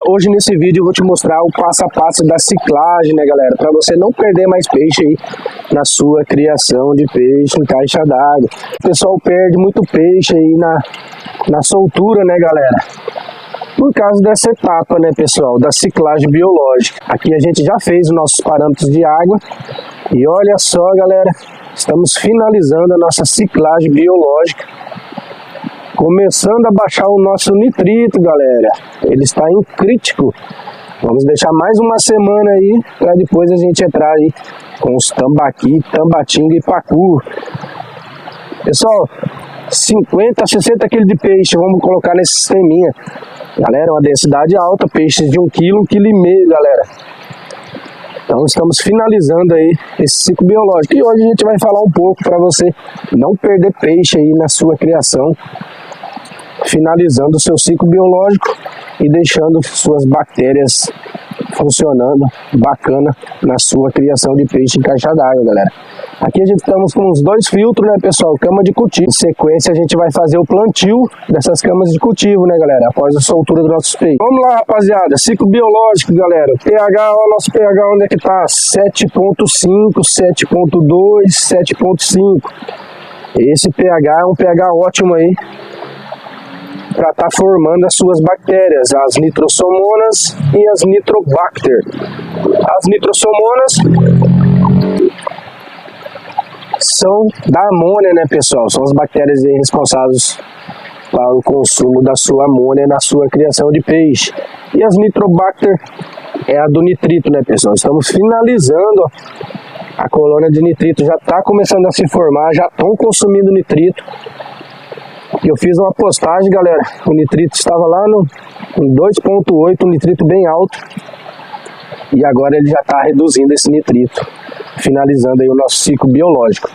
hoje nesse vídeo eu vou te mostrar o passo a passo da ciclagem, né, galera? Para você não perder mais peixe aí na sua criação de peixe em caixa d'água. O pessoal perde muito peixe aí na soltura, né, galera? Por causa dessa etapa, né, pessoal, da ciclagem biológica. Aqui a gente já fez os nossos parâmetros de água e olha só, galera, estamos finalizando a nossa ciclagem biológica, começando a baixar o nosso nitrito, galera. Ele está em crítico. Vamos deixar mais uma semana aí para depois a gente entrar aí com os tambaqui, tambatinga e pacu. Pessoal, 50 a 60 kg de peixe vamos colocar nesse sisteminha. Galera, uma densidade alta, peixes de 1 kg, 1,5 kg, galera. Então estamos finalizando aí esse ciclo biológico. E hoje a gente vai falar um pouco para você não perder peixe aí na sua criação, finalizando o seu ciclo biológico e deixando suas bactérias funcionando bacana na sua criação de peixe em caixa d'água, galera. Aqui a gente estamos com uns 2 filtros, né, pessoal? Cama de cultivo. Em sequência a gente vai fazer o plantio dessas camas de cultivo, né, galera? Após a soltura dos nossos peixes. Vamos lá, rapaziada. Ciclo biológico, galera. pH, ó, nosso pH onde é que tá? 7.5, 7.2, 7.5. Esse pH é um pH ótimo aí para estar formando as suas bactérias, as nitrosomonas e as nitrobacter. As nitrosomonas são da amônia, né, pessoal? São as bactérias responsáveis para o consumo da sua amônia na sua criação de peixe. E as nitrobacter é a do nitrito, né, pessoal? Estamos finalizando, ó. A colônia de nitrito já está começando a se formar, já estão consumindo nitrito. Eu fiz uma postagem, galera, o nitrito estava lá em 2.8, um nitrito bem alto, e agora ele já está reduzindo esse nitrito, finalizando aí o nosso ciclo biológico.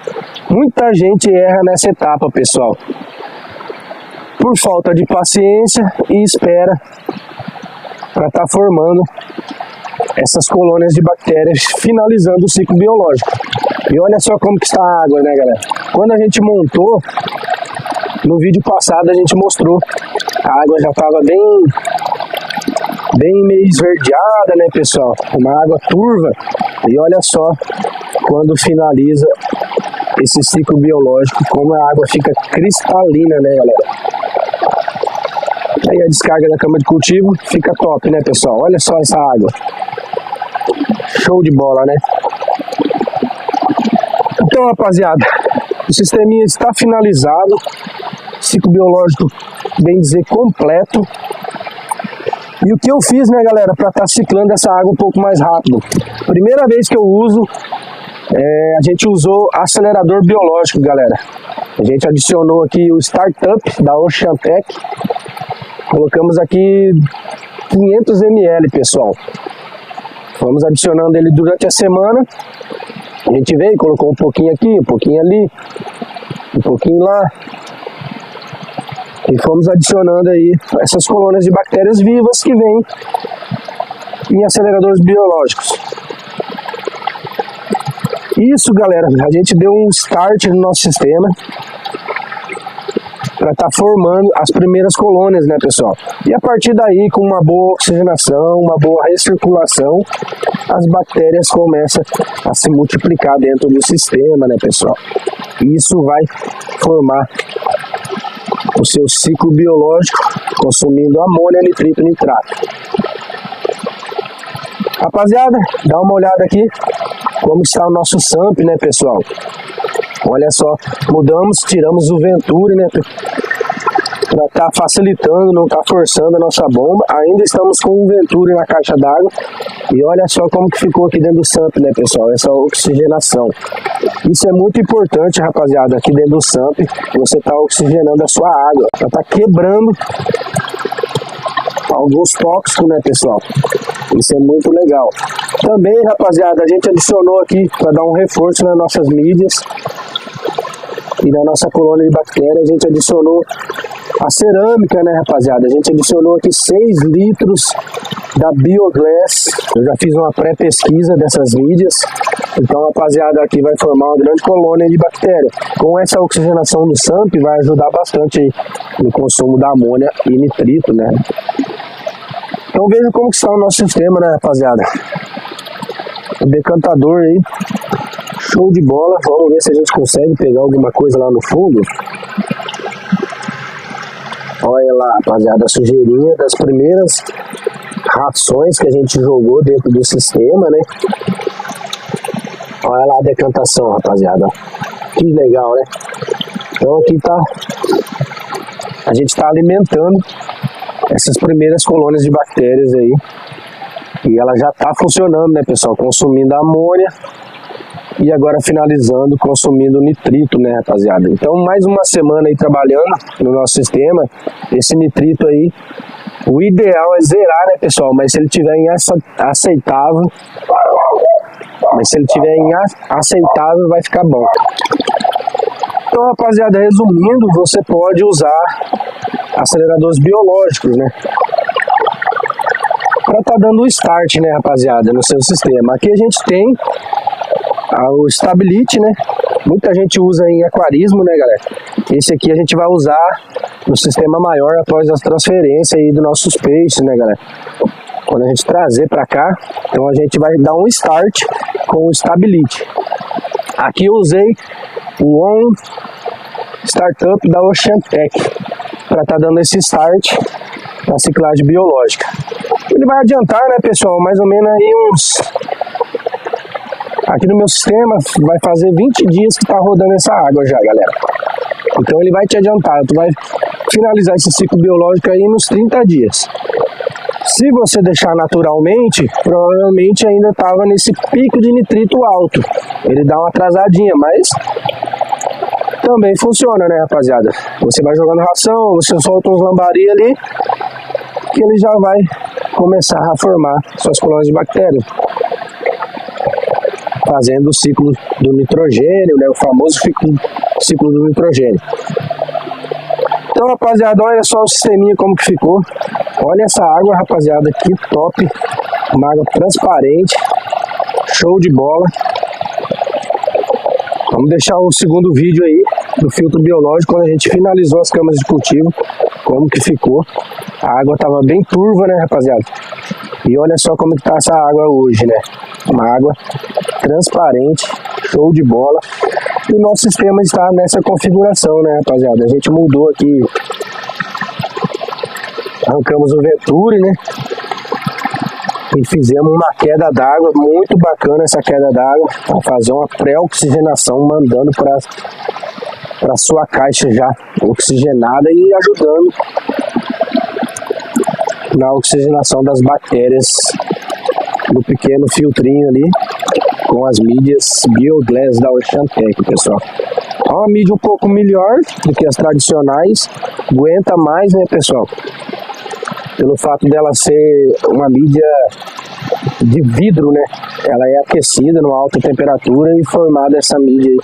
Muita gente erra nessa etapa, pessoal, por falta de paciência e espera para estar formando essas colônias de bactérias, finalizando o ciclo biológico. E olha só como que está a água, né, galera? Quando a gente montou, no vídeo passado a gente mostrou, a água já estava bem meio esverdeada, né, pessoal? Uma água turva. E olha só, quando finaliza esse ciclo biológico, como a água fica cristalina, né, galera? Aí a descarga da cama de cultivo fica top, né, pessoal? Olha só essa água. Show de bola, né? Então, rapaziada, o sisteminha está finalizado. Ciclo biológico, bem dizer, completo. E o que eu fiz, né, galera, para estar ciclando essa água um pouco mais rápido? Primeira vez que eu uso, a gente usou acelerador biológico, galera. A gente adicionou aqui o Startup da Oceantec. Colocamos aqui 500 ml, pessoal. Vamos adicionando ele durante a semana. A gente veio, colocou um pouquinho aqui, um pouquinho ali, um pouquinho lá. E fomos adicionando aí essas colônias de bactérias vivas que vêm em aceleradores biológicos. Isso, galera, a gente deu um start no nosso sistema para estar formando as primeiras colônias, né, pessoal? E a partir daí, com uma boa oxigenação, uma boa recirculação, as bactérias começam a se multiplicar dentro do sistema, né, pessoal? E isso vai formar o seu ciclo biológico, consumindo amônia, nitrito, nitrato. Rapaziada, dá uma olhada aqui como está o nosso SAMP, né, pessoal? Olha só, mudamos, tiramos o Venturi, né, para estar facilitando, não estar forçando a nossa bomba. Ainda estamos com o Venturi na caixa d'água. E olha só como que ficou aqui dentro do SAMP, né, pessoal? Essa oxigenação. Isso é muito importante, rapaziada, aqui dentro do SAMP, você está oxigenando a sua água. Ela está quebrando alguns tóxicos, né, pessoal? Isso é muito legal. Também, rapaziada, a gente adicionou aqui para dar um reforço nas nossas mídias e na nossa colônia de bactérias. A gente adicionou a cerâmica, né, rapaziada? A gente adicionou aqui 6 litros da Bioglass. Eu já fiz uma pré-pesquisa dessas mídias. Então, rapaziada, aqui vai formar uma grande colônia de bactérias. Com essa oxigenação do SAMP, vai ajudar bastante aí no consumo da amônia e nitrito, né? Então veja como que está o nosso sistema, né, rapaziada? O decantador aí, show de bola. Vamos ver se a gente consegue pegar alguma coisa lá no fundo. Olha lá, rapaziada, a sujeirinha das primeiras rações que a gente jogou dentro do sistema, né? Olha lá a decantação, rapaziada. Que legal, né? Então aqui tá... A gente tá alimentando essas primeiras colônias de bactérias aí. E ela já tá funcionando, né, pessoal? Consumindo amônia. E agora finalizando, consumindo nitrito, né, rapaziada? Então mais uma semana aí trabalhando no nosso sistema. Esse nitrito aí, o ideal é zerar, né, pessoal? Mas se ele tiver em aceitável... vai ficar bom. Então, rapaziada, resumindo, você pode usar aceleradores biológicos, né? Para tá dando o start, né, rapaziada, no seu sistema. Aqui a gente tem o Stability, né? Muita gente usa em aquarismo, né, galera? Esse aqui a gente vai usar no sistema maior após as transferências aí dos nossos peixes, né, galera? Quando a gente trazer para cá, então a gente vai dar um start com o Stability. Aqui eu usei o On Startup da Oceantec para estar dando esse start na ciclagem biológica. Ele vai adiantar, né, pessoal, mais ou menos aí uns... Aqui no meu sistema vai fazer 20 dias que tá rodando essa água já, galera. Então ele vai te adiantar, tu vai finalizar esse ciclo biológico aí nos 30 dias. Se você deixar naturalmente, provavelmente ainda estava nesse pico de nitrito alto. Ele dá uma atrasadinha, mas também funciona, né, rapaziada? Você vai jogando ração, você solta uns lambari ali, que ele já vai começar a formar suas colônias de bactérias. Fazendo o ciclo do nitrogênio, né, o famoso ciclo do nitrogênio. Então, rapaziada, olha só o sisteminha como que ficou. Olha essa água, rapaziada, que top. Uma água transparente. Show de bola. Vamos deixar o segundo vídeo aí do filtro biológico, quando a gente finalizou as camas de cultivo. Como que ficou. A água tava bem turva, né, rapaziada? E olha só como que tá essa água hoje, né? Uma água transparente, show de bola. E o nosso sistema está nessa configuração, né, rapaziada? A gente mudou aqui, arrancamos o Venturi, né? E fizemos uma queda d'água, muito bacana essa queda d'água, para fazer uma pré-oxigenação, mandando para sua caixa já oxigenada e ajudando na oxigenação das bactérias do pequeno filtrinho ali com as mídias Bioglass da Oceantec, pessoal. É uma mídia um pouco melhor do que as tradicionais, aguenta mais, né, pessoal? Pelo fato dela ser uma mídia de vidro, né? Ela é aquecida numa alta temperatura e formada essa mídia aí.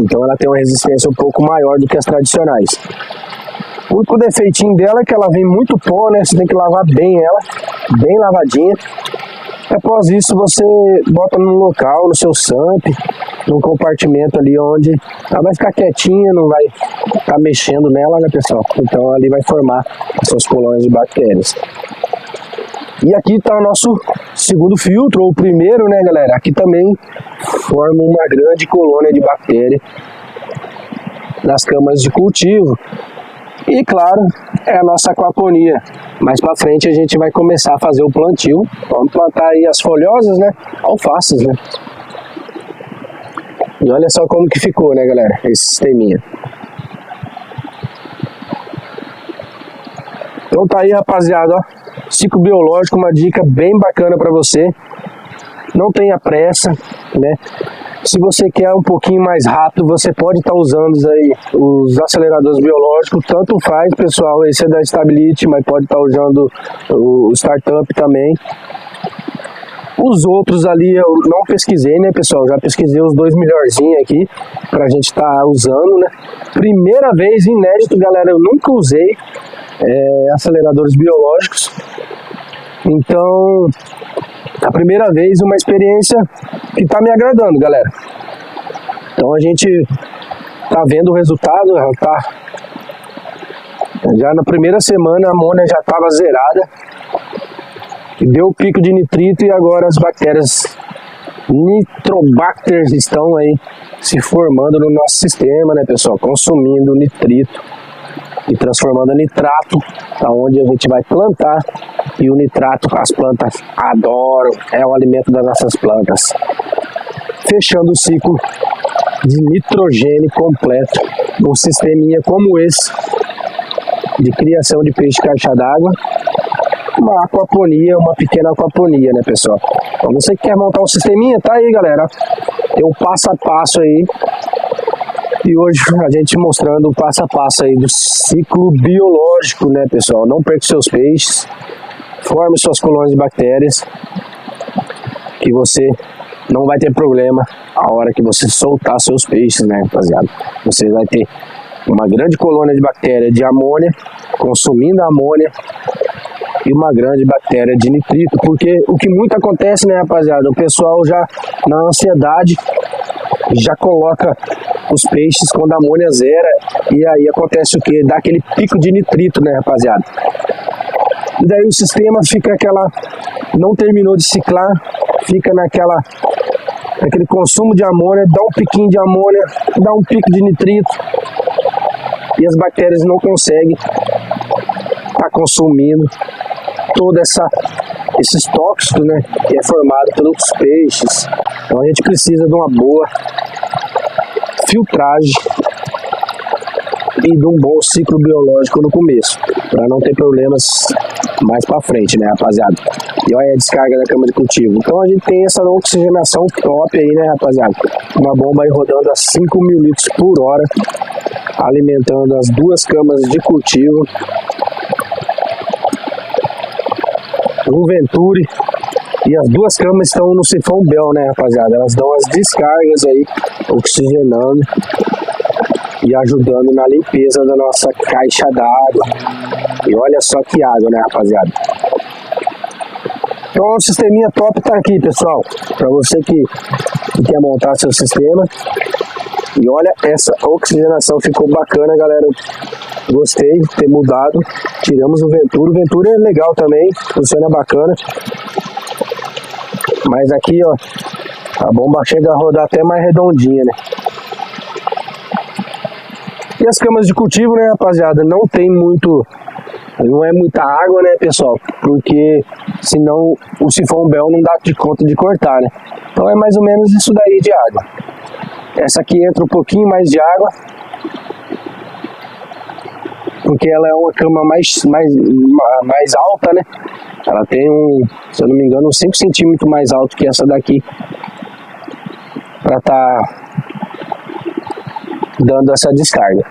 Então ela tem uma resistência um pouco maior do que as tradicionais. O único defeitinho dela é que ela vem muito pó, né? Você tem que lavar bem ela, bem lavadinha. Após isso você bota no local, no seu SAMP, num compartimento ali onde ela vai ficar quietinha, não vai estar mexendo nela, né, pessoal? Então ali vai formar as suas colônias de bactérias. E aqui está o nosso segundo filtro, ou o primeiro, né, galera? Aqui também forma uma grande colônia de bactéria nas câmaras de cultivo. E claro, é a nossa aquaponia. Mais pra frente a gente vai começar a fazer o plantio. Vamos plantar aí as folhosas, né? Alfaces, né? E olha só como que ficou, né, galera? Esse sisteminha. Então tá aí, rapaziada, ó. Ciclo biológico, uma dica bem bacana pra você. Não tenha pressa, né? Se você quer um pouquinho mais rápido, você pode estar usando aí os aceleradores biológicos, tanto faz, pessoal, esse é da Stability, mas pode estar usando o Startup também. Os outros ali eu não pesquisei, né, pessoal? Já pesquisei os dois melhorzinhos aqui pra gente estar usando, né? Primeira vez, inédito, galera, eu nunca usei aceleradores biológicos. Então, a primeira vez, uma experiência que está me agradando, galera. Então a gente tá vendo o resultado, ela tá Já na primeira semana a amônia já estava zerada, deu pico de nitrito e agora as bactérias Nitrobacter estão aí se formando no nosso sistema, né, pessoal? Consumindo nitrito e transformando em nitrato, aonde a gente vai plantar, e o nitrato as plantas adoram, é o alimento das nossas plantas. Fechando o ciclo de nitrogênio completo num sisteminha como esse de criação de peixe caixa d'água, uma aquaponia, uma pequena aquaponia, né, pessoal? Então você que quer montar um sisteminha, tá aí, galera, tem um passo a passo aí, e hoje a gente mostrando o passo a passo aí do ciclo biológico, né, pessoal? Não perca seus peixes, forme suas colônias de bactérias, que você não vai ter problema a hora que você soltar seus peixes, né, rapaziada? Você vai ter uma grande colônia de bactéria de amônia, consumindo a amônia, e uma grande bactéria de nitrito, porque o que muito acontece, né, rapaziada, o pessoal já na ansiedade já coloca os peixes quando a amônia zera, e aí acontece o que? Dá aquele pico de nitrito, né, rapaziada? E daí o sistema fica aquela, não terminou de ciclar, fica naquele consumo de amônia, dá um piquinho de amônia, dá um pico de nitrito, e as bactérias não conseguem estar consumindo toda esses tóxicos, né, que é formado pelos peixes. Então a gente precisa de uma boa filtragem e de um bom ciclo biológico no começo, para não ter problemas mais para frente, né, rapaziada? E olha a descarga da cama de cultivo. Então a gente tem essa oxigenação top aí, né, rapaziada? Uma bomba aí rodando a 5.000 litros por hora, alimentando as duas camas de cultivo. Um Venturi, e as duas camas estão no sifão Bell, né, rapaziada? Elas dão as descargas aí, oxigenando e ajudando na limpeza da nossa caixa d'água. E olha só que água, né, rapaziada? Então o sisteminha top tá aqui, pessoal, para você que quer montar seu sistema. E olha, essa oxigenação ficou bacana, galera. Gostei de ter mudado. Tiramos o Venturi. O Venturi é legal também, funciona bacana. Mas aqui, ó, a bomba chega a rodar até mais redondinha, né? E as camas de cultivo, né, rapaziada, não tem muito, não é muita água, né, pessoal? Porque senão o sifão Bell não dá de conta de cortar, né? Então é mais ou menos isso daí de água. Essa aqui entra um pouquinho mais de água, porque ela é uma cama mais alta, né? Ela tem se eu não me engano, uns 5 centímetros mais alto que essa daqui, para tá dando essa descarga.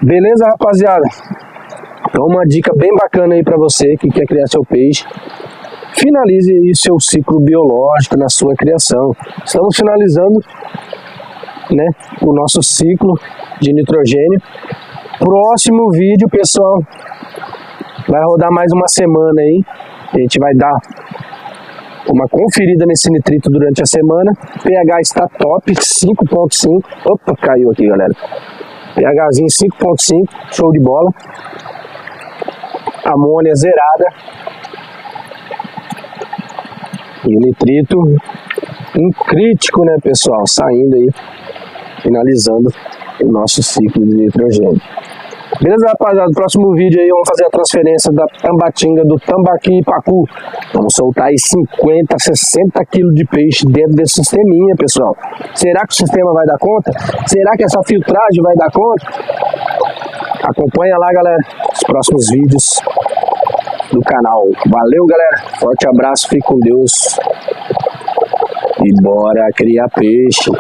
Beleza, rapaziada? Então uma dica bem bacana aí para você que quer criar seu peixe. Finalize aí seu ciclo biológico na sua criação. Estamos finalizando, né, o nosso ciclo de nitrogênio. Próximo vídeo, pessoal, vai rodar mais uma semana aí. A gente vai dar uma conferida nesse nitrito durante a semana. pH está top, 5.5. Opa, caiu aqui, galera. pHzinho 5.5, show de bola. Amônia zerada. E o nitrito em crítico, né, pessoal? Saindo aí, finalizando o nosso ciclo de nitrogênio. Beleza, rapaziada? No próximo vídeo aí vamos fazer a transferência da tambatinga do tambaqui e pacu. Vamos soltar aí 50, 60 quilos de peixe dentro desse sisteminha, pessoal. Será que o sistema vai dar conta? Será que essa filtragem vai dar conta? Acompanha lá, galera, os próximos vídeos do canal. Valeu, galera. Forte abraço, fique com Deus. E bora criar peixe.